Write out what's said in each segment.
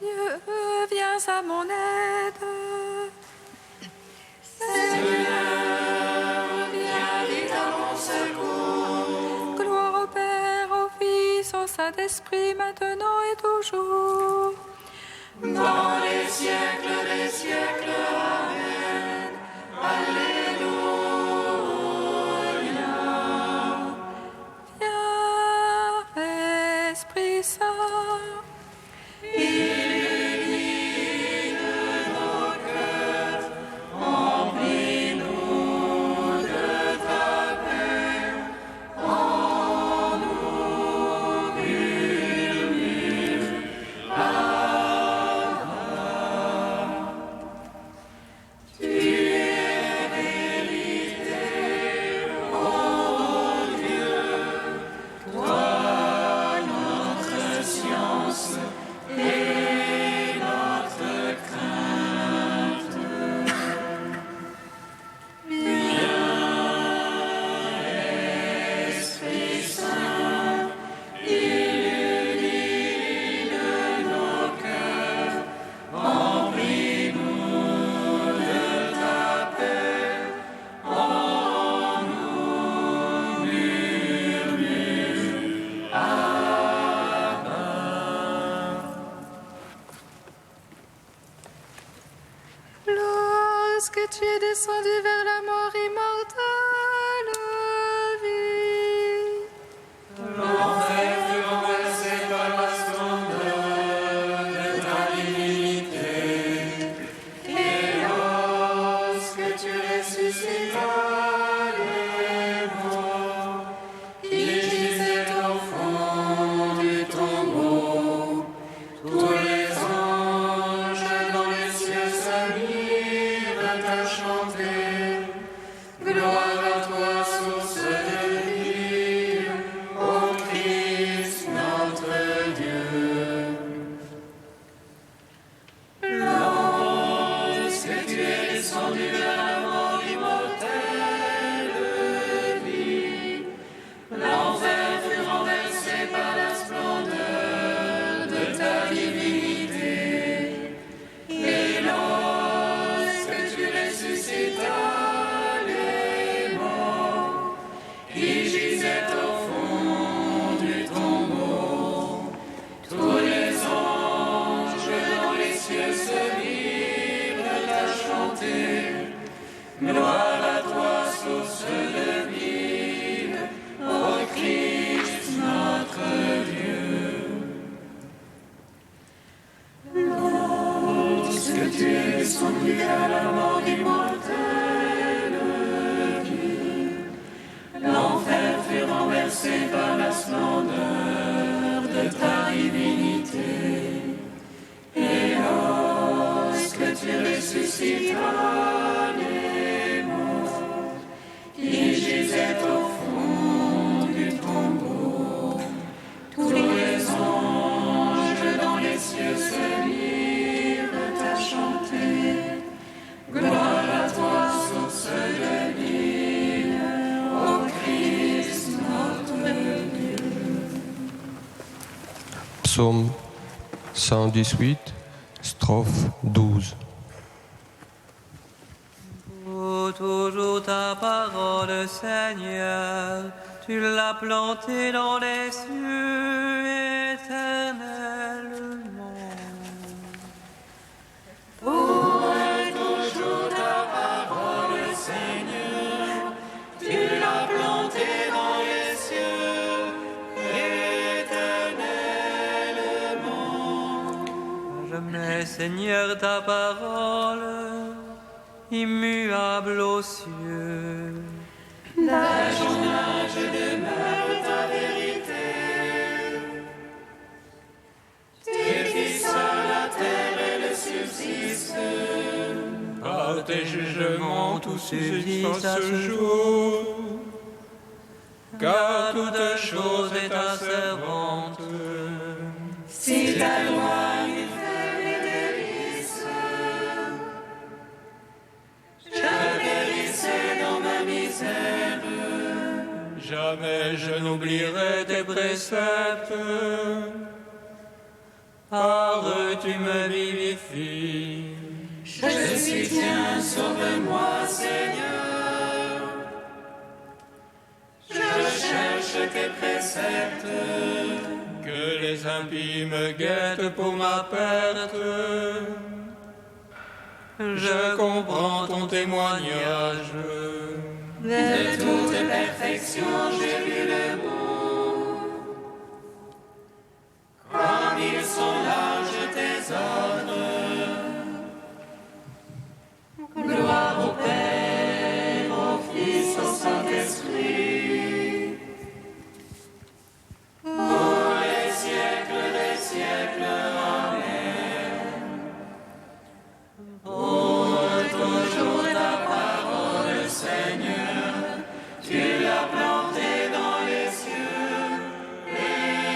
Dieu, viens à mon aide. Seigneur, viens vite à mon secours. Gloire au Père, au Fils, au Saint-Esprit, maintenant et toujours. Dans les siècles des siècles. Amen. Alléluia. Viens, Esprit Saint. Lorsque tu es descendu vers la mort immortelle, vie. L'enfer fut renversé par la splendeur de ta divinité. Et lorsque tu ressuscitas les morts, qui gisaient au fond du tombeau, tous les anges dans les cieux s'amirent à chanter. Gloire à toi, source de vie, ô Christ notre Dieu. Lorsque tu es descendu vers la mort immortelle, vie, l'enfer fut renversé par la splendeur de ta divinité. Et lorsque tu ressuscitas les morts, qui gisaient au fond du tombeau, tous les anges dans les cieux se mirent à chanter. Gloire à toi, source de vie, ô Christ notre Dieu. Lorsque tu es descendu à la mort immortelle, vie, l'enfer fut renversé par la splendeur de ta divinité. Et lorsque tu ressuscitas les morts, qui gisaient au fond du tombeau, tous les anges dans les cieux se mirent à chanter. Gloire à toi, source de vie, ô Christ notre Dieu. Psaume 118, strophe 12. Pour toujours ta parole, Seigneur, tu l'as plantée dans les cieux éternellement. Pour toujours ta parole, Seigneur, tu l'as plantée dans les cieux éternellement. Je mets, Seigneur, ta parole, immuable aux cieux. D'âge en âge demeure ta vérité. Tu fixes la terre et le subsiste. Par tes jugements tous subsistent à ce jour, car toute chose est ta servante. Si ta loi lui fait des délices, je périssais dans ma misère. Jamais je n'oublierai tes préceptes. Par eux tu me vivifies. Je suis tien, sauve-moi, Seigneur. Je cherche tes préceptes. Que les impies me guettent pour ma perte. Je comprends ton témoignage. De toute perfection, j'ai vu le bout. Comme ils sont larges tes ordres. Gloire au Père, au Fils, au Saint-Esprit. Pour les siècles des siècles. Amen. Pour toujours ta parole, Seigneur. Tu l'as plantée dans les cieux,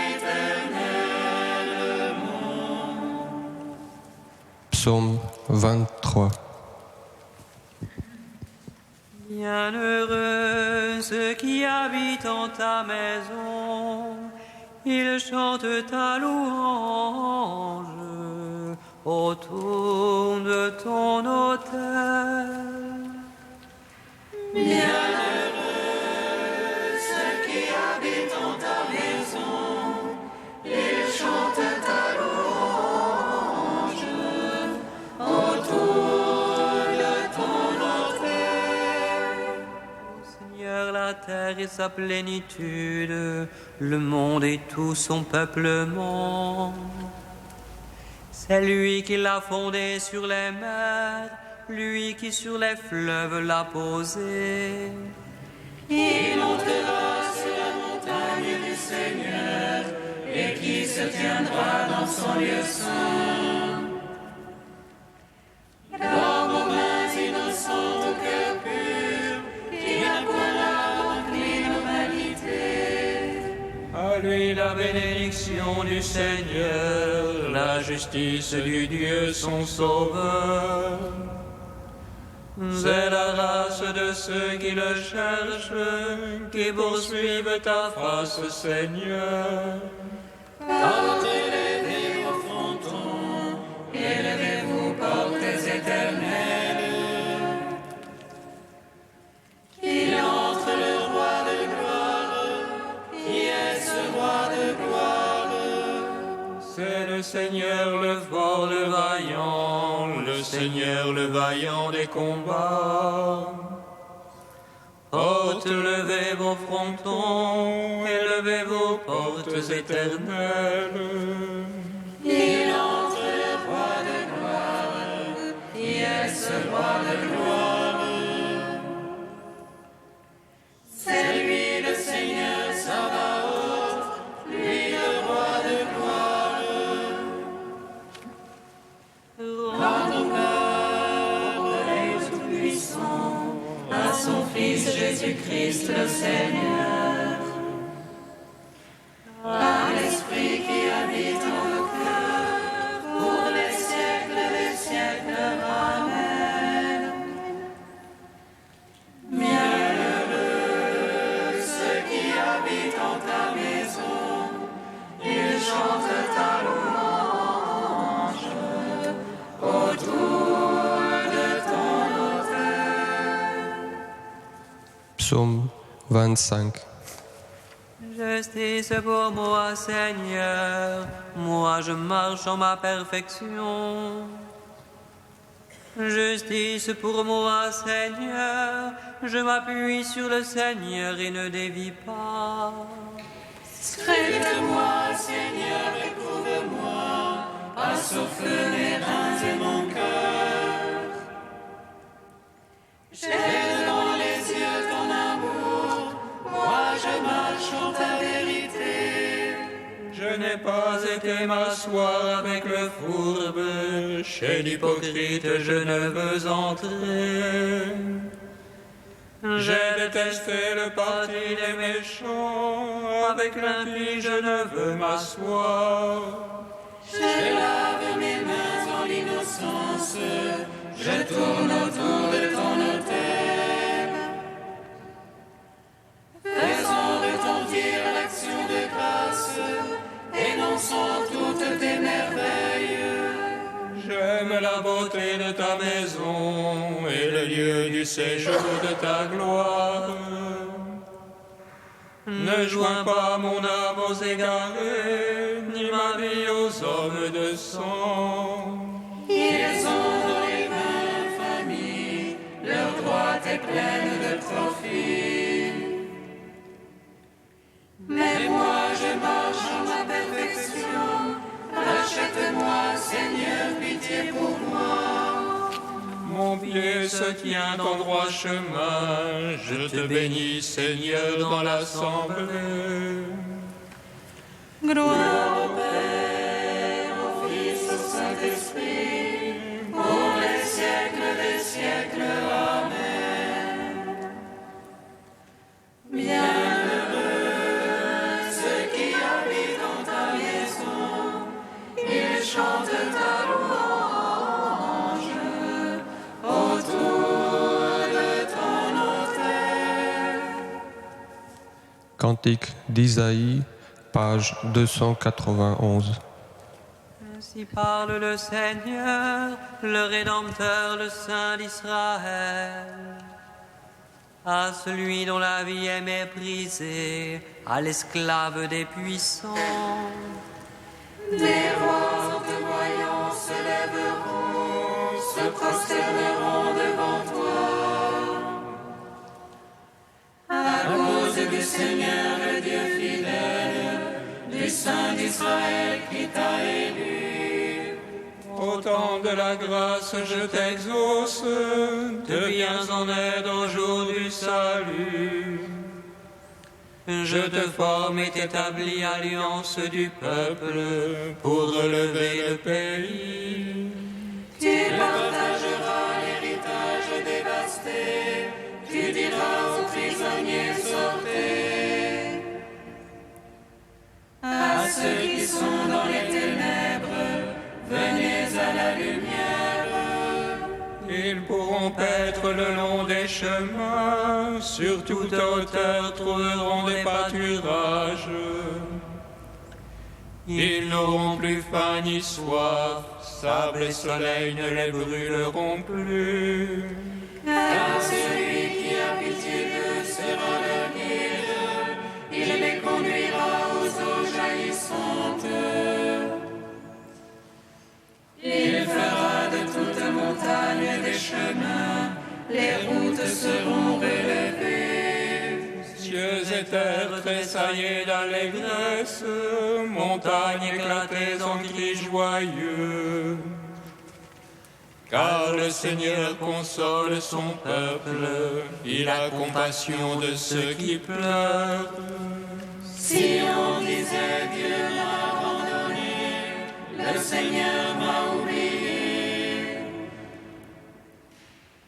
éternellement. Psaume 23. Bienheureux ceux qui habitent en ta maison, ils chantent ta louange autour de ton autel. Bienheureux ceux qui habitent en ta maison, ils chantent ta louange autour de ton autel. Seigneur, la terre et sa plénitude, le monde et tout son peuplement. C'est lui qui l'a fondé sur les mers, lui qui sur les fleuves l'a posé. Il montera sur la montagne du Seigneur et qui se tiendra dans son lieu saint. Dans vos mains innocentes, au cœur pur, qui n'a point la honte ni l'humanité. À lui la bénédiction du Seigneur, la justice du Dieu son sauveur. C'est la race de ceux qui le cherchent, qui poursuivent ta face, Seigneur. Élevez vos frontons, élevez-vous, portes éternelles. Qu'il entre le roi de gloire, qui est ce roi de gloire. C'est le Seigneur le fort, le vaillant, le Seigneur le vaillant des combats. Portes, levez vos frontons, élevez vos portes éternelles. Il entre le roi de gloire, qui est ce roi de gloire. C'est lui le Seigneur Sabaoth, lui le roi de gloire. Rendons gloire au Tout-Puissant, à son Fils Jésus-Christ le Seigneur. Par l'Esprit qui habite en nos cœurs, pour les siècles des siècles. Amen. Bienheureux ceux qui habitent en ta maison, ils chantent ta louange autour de ton autel. Psaume 25. Justice pour moi, Seigneur, moi je marche en ma perfection. Justice pour moi, Seigneur, je m'appuie sur le Seigneur et ne dévie pas. Scrute-moi, Seigneur, éprouve-moi, assouffle mes reins et mon cœur. J'ai devant les yeux ton amour, moi je marche en ta vérité. Je n'ai pas été m'asseoir avec le fourbe, chez l'hypocrite je ne veux entrer. J'ai détesté le parti des méchants, avec l'impie je ne veux m'asseoir. Je lave mes mains en l'innocence, je tourne autour de ton autel. Faisons retentir l'action de grâce, énonçons toutes tes merveilles. la beauté de ta maison et le lieu du séjour de ta gloire. Ne joins pas mon âme aux égarés, ni ma vie aux hommes de sang. Ils ont dans les mains l'infamie, leur droite est pleine de profit. Mais moi je marche en ma perfection, rachète-moi, Seigneur, pitié pour moi. Mon pied se tient en droit chemin, je te bénis, Seigneur, dans l'assemblée. Gloire au Père, au Fils, au Saint-Esprit, pour les siècles des siècles. Amen. Bienheureux ceux qui habitent dans ta maison, ils chantent ta louange autour de ton autel. Cantique d'Isaïe, page 291. Ainsi parle le Seigneur, le Rédempteur, le Saint d'Israël. À celui dont la vie est méprisée, à l'esclave des puissants. Des rois en te voyant se lèveront, se prosterneront devant toi. À cause du Seigneur, le Dieu fidèle, du Saint d'Israël qui t'a élu. Au temps de la grâce, je t'exauce, te viens en aide au jour du salut. Je te forme et t'établis alliance du peuple Pour relever le pays, Tu partageras l'héritage dévasté, tu diras aux prisonniers sortez. À ceux qui sont dans les ténèbres, venez à la lumière. ils pourront paître le long des chemins, sur toute hauteur trouveront des pâturages. Ils n'auront plus faim ni soif, sable et soleil ne les brûleront plus. Car celui qui a pitié d'eux sera leur guide, il les conduira aux eaux jaillissantes. Il fera de toute montagne des chemins, les routes seront relevées. Cieux et terre tressaillés d'allégresse, montagnes éclatées en cris joyeux. Car le Seigneur console son peuple, il a compassion de ceux qui pleurent. Si on disait Dieu m'a abandonné, le Seigneur m'a oublié.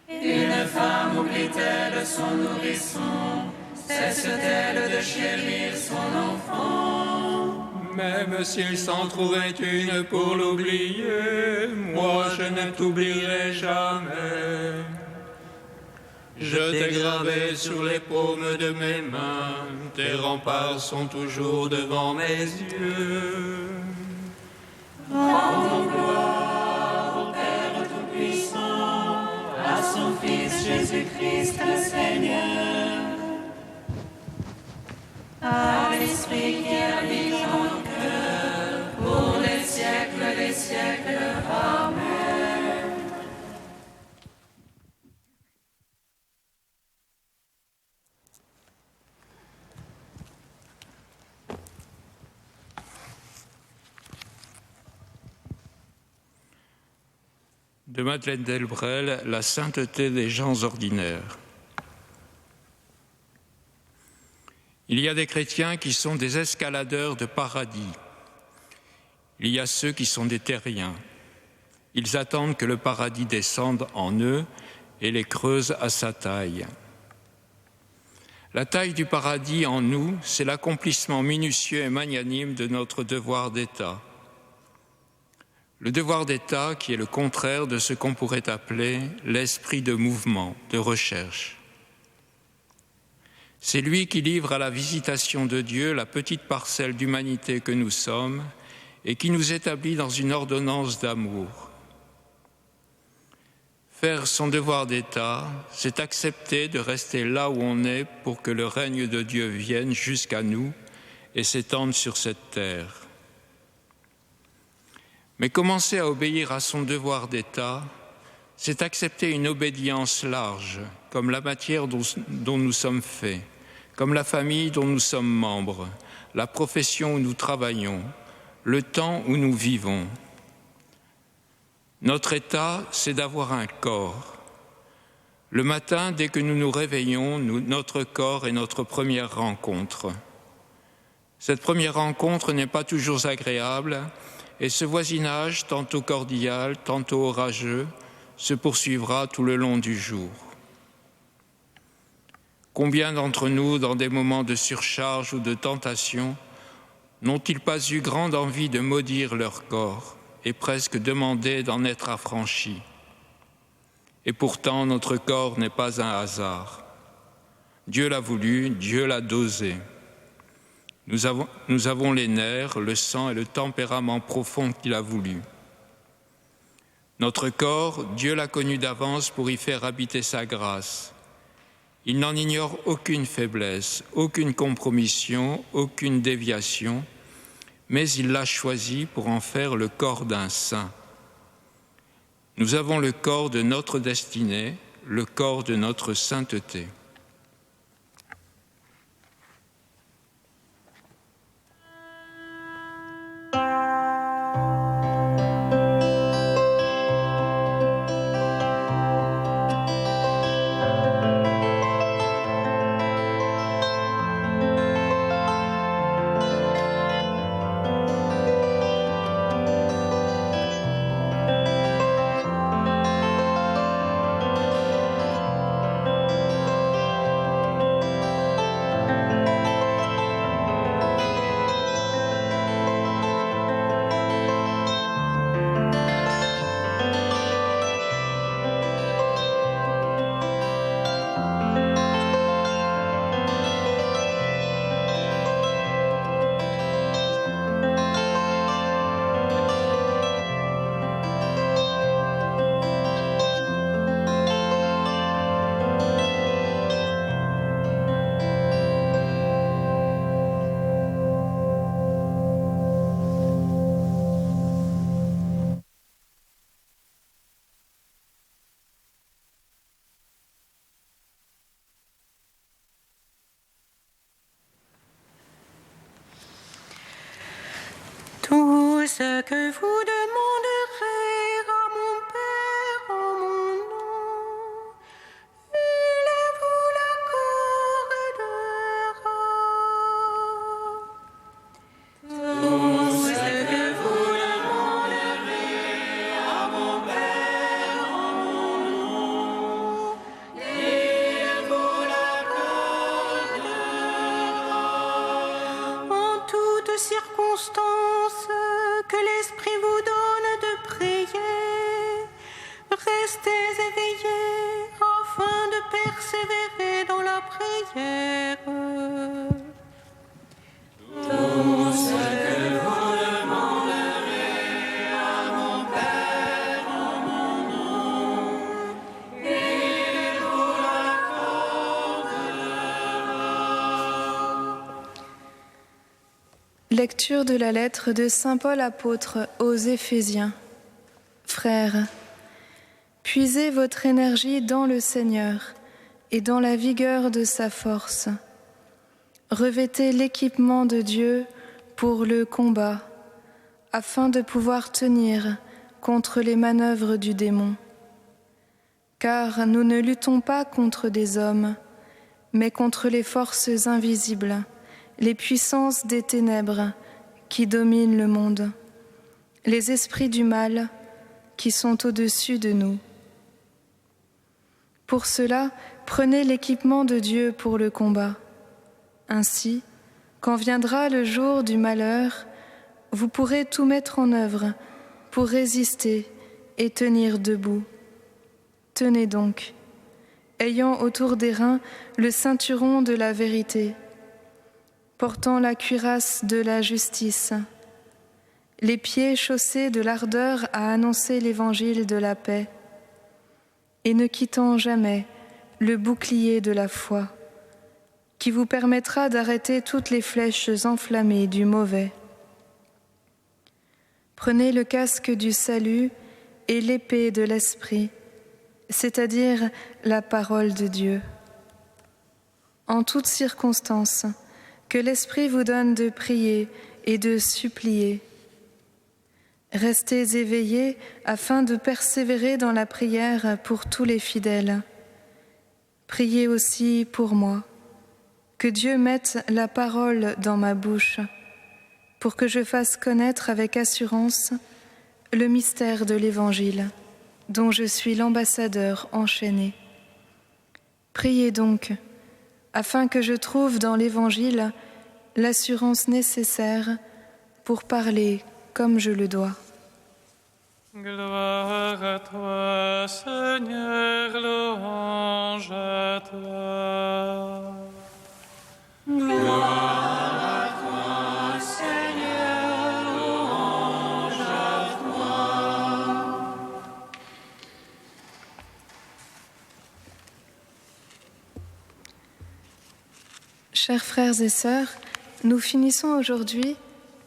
Une femme oublie-t-elle son nourrisson, cesse-t-elle de chérir son enfant? Même s'il s'en trouvait une pour l'oublier, moi je ne t'oublierai jamais. Je t'ai gravé sur les paumes de mes mains, tes remparts sont toujours devant mes yeux. Rendons gloire au Père Tout-Puissant, à son Fils Jésus-Christ le Seigneur, à l'Esprit qui habite en nos cœurs, pour les siècles des siècles. Amen. De Madeleine Delbrel, la sainteté des gens ordinaires. Il y a des chrétiens qui sont des escaladeurs de paradis. Il y a ceux qui sont des terriens. Ils attendent que le paradis descende en eux et les creuse à sa taille. La taille du paradis en nous, c'est l'accomplissement minutieux et magnanime de notre devoir d'État. Le devoir d'État qui est le contraire de ce qu'on pourrait appeler l'esprit de mouvement, de recherche. C'est lui qui livre à la visitation de Dieu la petite parcelle d'humanité que nous sommes et qui nous établit dans une ordonnance d'amour. Faire son devoir d'État, c'est accepter de rester là où on est pour que le règne de Dieu vienne jusqu'à nous et s'étende sur cette terre. Mais commencer à obéir à son devoir d'État, c'est accepter une obédience large, comme la matière dont nous sommes faits, comme la famille dont nous sommes membres, la profession où nous travaillons, le temps où nous vivons. Notre état, c'est d'avoir un corps. Le matin, dès que nous nous réveillons, notre corps est notre première rencontre. Cette première rencontre n'est pas toujours agréable et ce voisinage, tantôt cordial, tantôt orageux, se poursuivra tout le long du jour. Combien d'entre nous, dans des moments de surcharge ou de tentation, n'ont-ils pas eu grande envie de maudire leur corps et presque demandé d'en être affranchis? Et pourtant, notre corps n'est pas un hasard. Dieu l'a voulu, Dieu l'a dosé. Nous avons les nerfs, le sang et le tempérament profond qu'il a voulu. Notre corps, Dieu l'a connu d'avance pour y faire habiter sa grâce. Il n'en ignore aucune faiblesse, aucune compromission, aucune déviation, mais il l'a choisi pour en faire le corps d'un saint. Nous avons le corps de notre destinée, le corps de notre sainteté. Tout ce que vous demanderez à mon Père en mon nom, il vous l'accordera. Tout ce que vous demanderez à mon Père en mon nom, il vous l'accordera. En toutes circonstances, que l'Esprit vous donne de prier, restez éveillés afin de persévérer dans la prière. Tout ce que vous demanderez à mon Père en mon nom, il vous l'accordera. Lecture de la lettre de Saint Paul apôtre aux Éphésiens. Frères, puisez votre énergie dans le Seigneur et dans la vigueur de sa force. Revêtez l'équipement de Dieu pour le combat, afin de pouvoir tenir contre les manœuvres du démon. Car nous ne luttons pas contre des hommes, mais contre les forces invisibles, les puissances des ténèbres qui dominent le monde, les esprits du mal qui sont au-dessus de nous. Pour cela, prenez l'équipement de Dieu pour le combat. Ainsi, quand viendra le jour du malheur, vous pourrez tout mettre en œuvre pour résister et tenir debout. Tenez donc, ayant autour des reins le ceinturon de la vérité, portant la cuirasse de la justice, les pieds chaussés de l'ardeur à annoncer l'évangile de la paix, et ne quittant jamais le bouclier de la foi, qui vous permettra d'arrêter toutes les flèches enflammées du mauvais. Prenez le casque du salut et l'épée de l'Esprit, c'est-à-dire la parole de Dieu. En toutes circonstances, que l'Esprit vous donne de prier et de supplier. Restez éveillés afin de persévérer dans la prière pour tous les fidèles. Priez aussi pour moi, que Dieu mette la parole dans ma bouche, pour que je fasse connaître avec assurance le mystère de l'Évangile, dont je suis l'ambassadeur enchaîné. Priez donc, afin que je trouve dans l'Évangile l'assurance nécessaire pour parler comme je le dois. Gloire à toi, Seigneur, louange à toi. Gloire à toi, Seigneur, louange à toi. Chers frères et sœurs, nous finissons aujourd'hui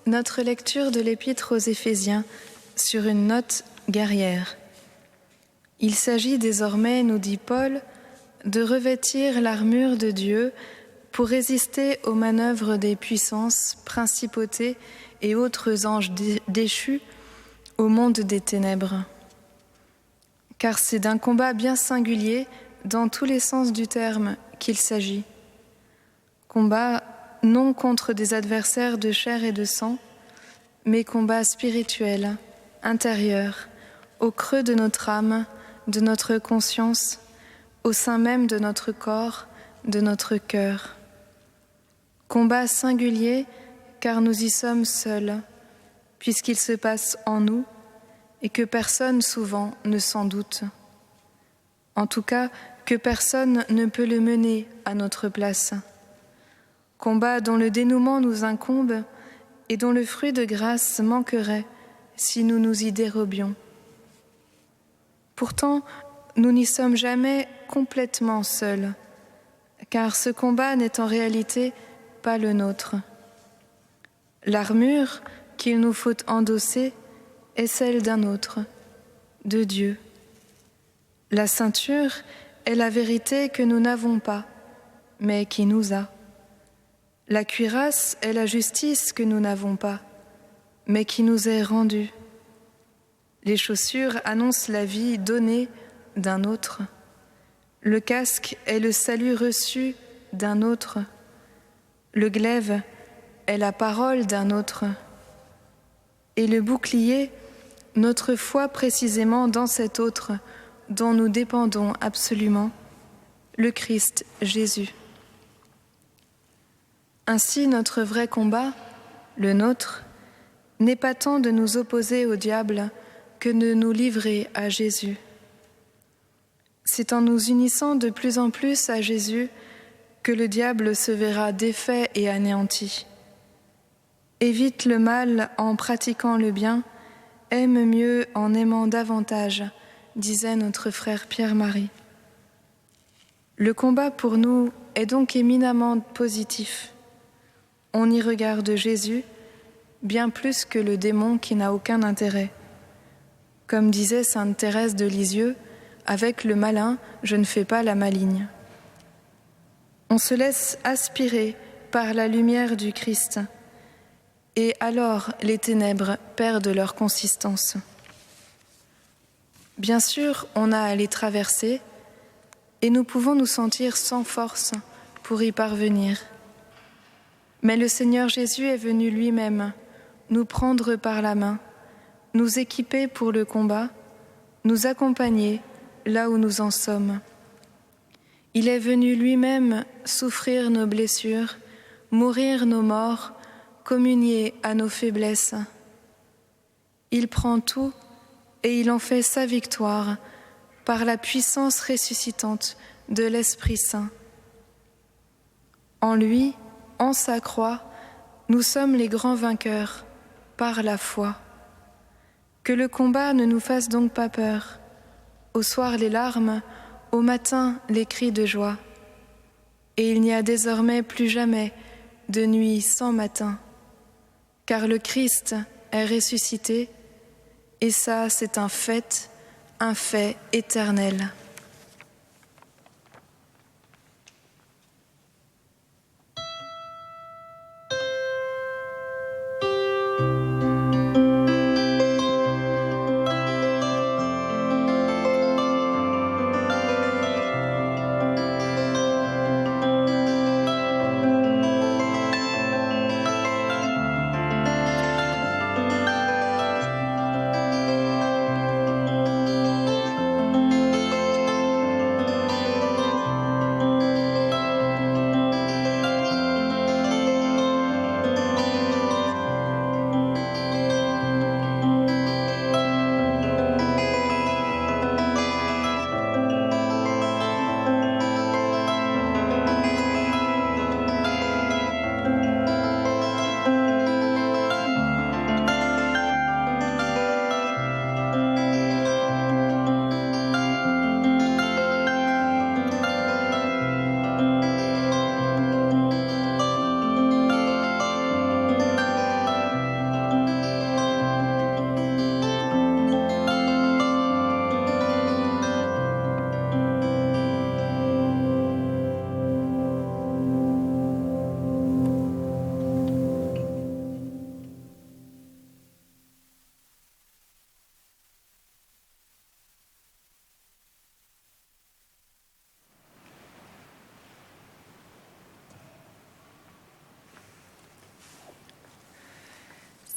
notre lecture de l'Épître aux Éphésiens sur une note guerrière. Il s'agit désormais, nous dit Paul, de revêtir l'armure de Dieu pour résister aux manœuvres des puissances, principautés et autres anges déchus au monde des ténèbres. Car c'est d'un combat bien singulier dans tous les sens du terme qu'il s'agit. Combat non contre des adversaires de chair et de sang, mais combat spirituel, intérieur, au creux de notre âme, de notre conscience, au sein même de notre corps, de notre cœur. Combat singulier, car nous y sommes seuls, puisqu'il se passe en nous et que personne souvent ne s'en doute. En tout cas, que personne ne peut le mener à notre place. Combat dont le dénouement nous incombe et dont le fruit de grâce manquerait si nous nous y dérobions. Pourtant, nous n'y sommes jamais complètement seuls, car ce combat n'est en réalité pas le nôtre. L'armure qu'il nous faut endosser est celle d'un autre, de Dieu. La ceinture est la vérité que nous n'avons pas, mais qui nous a. La cuirasse est la justice que nous n'avons pas, mais qui nous est rendue. Les chaussures annoncent la vie donnée d'un autre. Le casque est le salut reçu d'un autre. Le glaive est la parole d'un autre. Et le bouclier, notre foi précisément dans cet autre dont nous dépendons absolument, le Christ Jésus. Ainsi, notre vrai combat, le nôtre, n'est pas tant de nous opposer au diable que de nous livrer à Jésus. C'est en nous unissant de plus en plus à Jésus que le diable se verra défait et anéanti. Évite le mal en pratiquant le bien, aime mieux en aimant davantage, disait notre frère Pierre-Marie. Le combat pour nous est donc éminemment positif. On y regarde Jésus bien plus que le démon qui n'a aucun intérêt. Comme disait sainte Thérèse de Lisieux, avec le malin, je ne fais pas la maligne. On se laisse aspirer par la lumière du Christ, et alors les ténèbres perdent leur consistance. Bien sûr, on a à les traverser, et nous pouvons nous sentir sans force pour y parvenir. Mais le Seigneur Jésus est venu lui-même nous prendre par la main, nous équiper pour le combat, nous accompagner là où nous en sommes. Il est venu lui-même souffrir nos blessures, mourir nos morts, communier à nos faiblesses. Il prend tout et il en fait sa victoire par la puissance ressuscitante de l'Esprit Saint. En lui, en sa croix, nous sommes les grands vainqueurs par la foi. Que le combat ne nous fasse donc pas peur. Au soir les larmes, au matin les cris de joie. Et il n'y a désormais plus jamais de nuit sans matin, car le Christ est ressuscité, et ça c'est un fait éternel.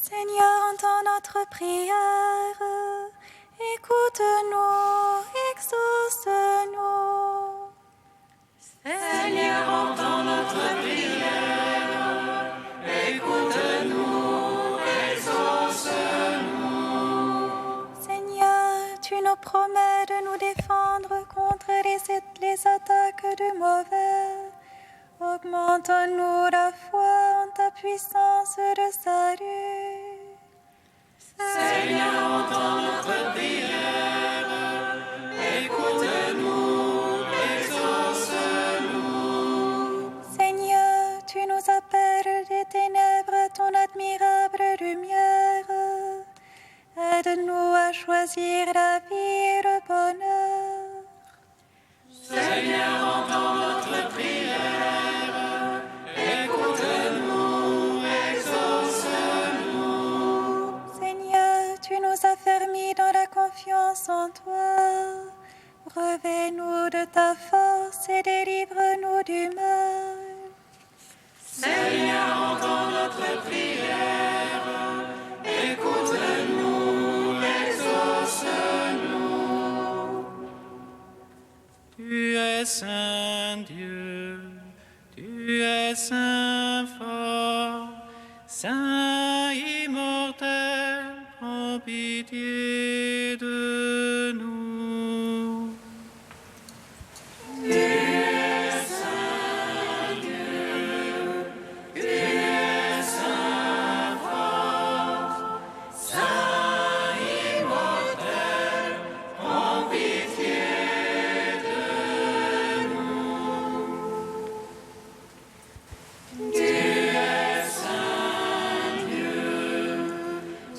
Seigneur, entends notre prière, écoute-nous, exauce-nous. Seigneur, entends notre prière, écoute-nous, exauce-nous. Seigneur, tu nous promets de nous défendre contre les attaques du mauvais. Augmente en nous la foi en ta puissance de salut. Seigneur, entends notre prière, écoute-nous, exauce-nous. Seigneur, tu nous appelles des ténèbres à ton admirable lumière. Aide-nous à choisir la vie et le bonheur. Seigneur, entends notre prière, écoute-nous, exauce-nous. Seigneur, tu nous as fermis dans la confiance en toi. Revêt-nous de ta force et délivre-nous du mal. Seigneur, entends notre prière, écoute-nous, exauce-nous. Tu es saint Dieu, tu es saint fort, saint immortel, prends pitié de nous. Tu es saint Dieu, tu es saint fort, saint immortel, prends pitié de nous. Tu es saint Dieu,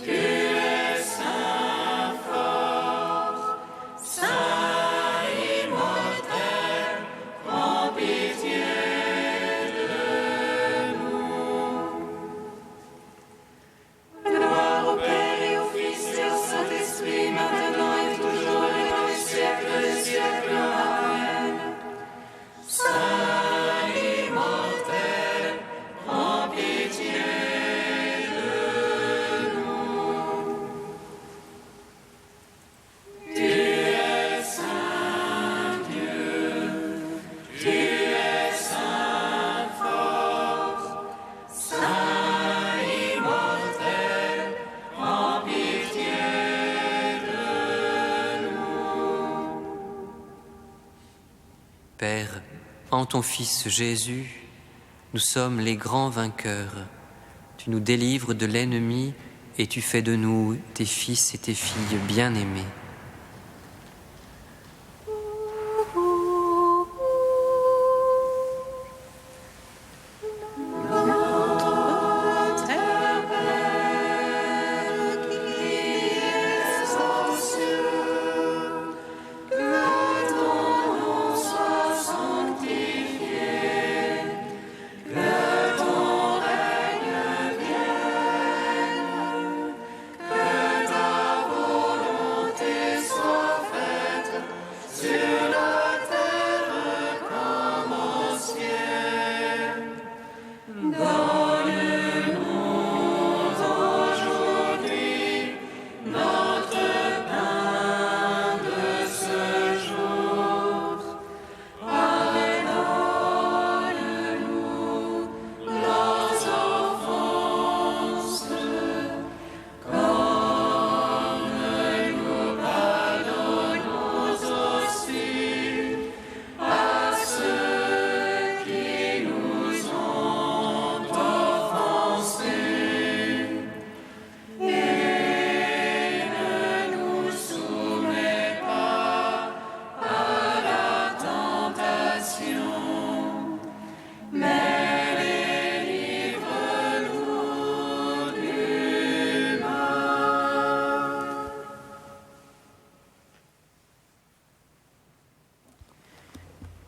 tu es saint fort, saint immortel, prends pitié de nous. Gloire au Père et au Fils et au Saint-Esprit, maintenant et toujours et dans les siècles des siècles. Amen. Saint immortel, prends pitié de nous. Tu es saint Dieu, tu es saint fort, saint immortel, prends pitié de nous. Père, en ton Fils Jésus, nous sommes les grands vainqueurs. Tu nous délivres de l'ennemi et tu fais de nous tes fils et tes filles bien-aimés.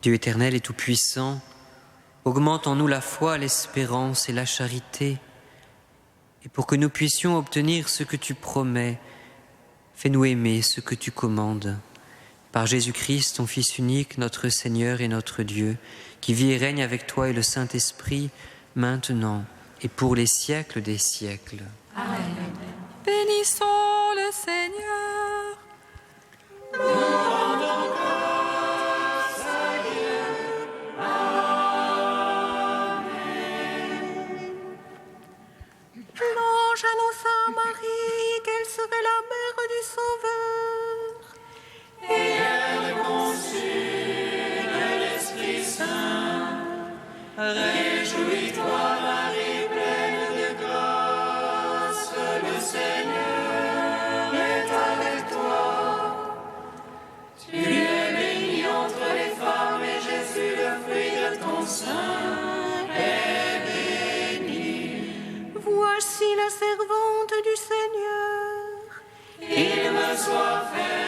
Dieu éternel et tout-puissant, augmente en nous la foi, l'espérance et la charité. Et pour que nous puissions obtenir ce que tu promets, fais-nous aimer ce que tu commandes. Par Jésus-Christ, ton Fils unique, notre Seigneur et notre Dieu, qui vit et règne avec toi et le Saint-Esprit, maintenant et pour les siècles des siècles. Amen. Bénissons le Seigneur. Nous rendons grâce à Dieu. Amen. Louange à nos saints Marie, qu'elle serait la mère du Sauveur. Et elle conçut de l'Esprit Saint. Réjouis-toi, Marie, pleine de grâce, le Seigneur est avec toi. Tu es bénie entre les femmes, et Jésus, le fruit de ton sein, est béni. Voici la servante du Seigneur. Il me soit fait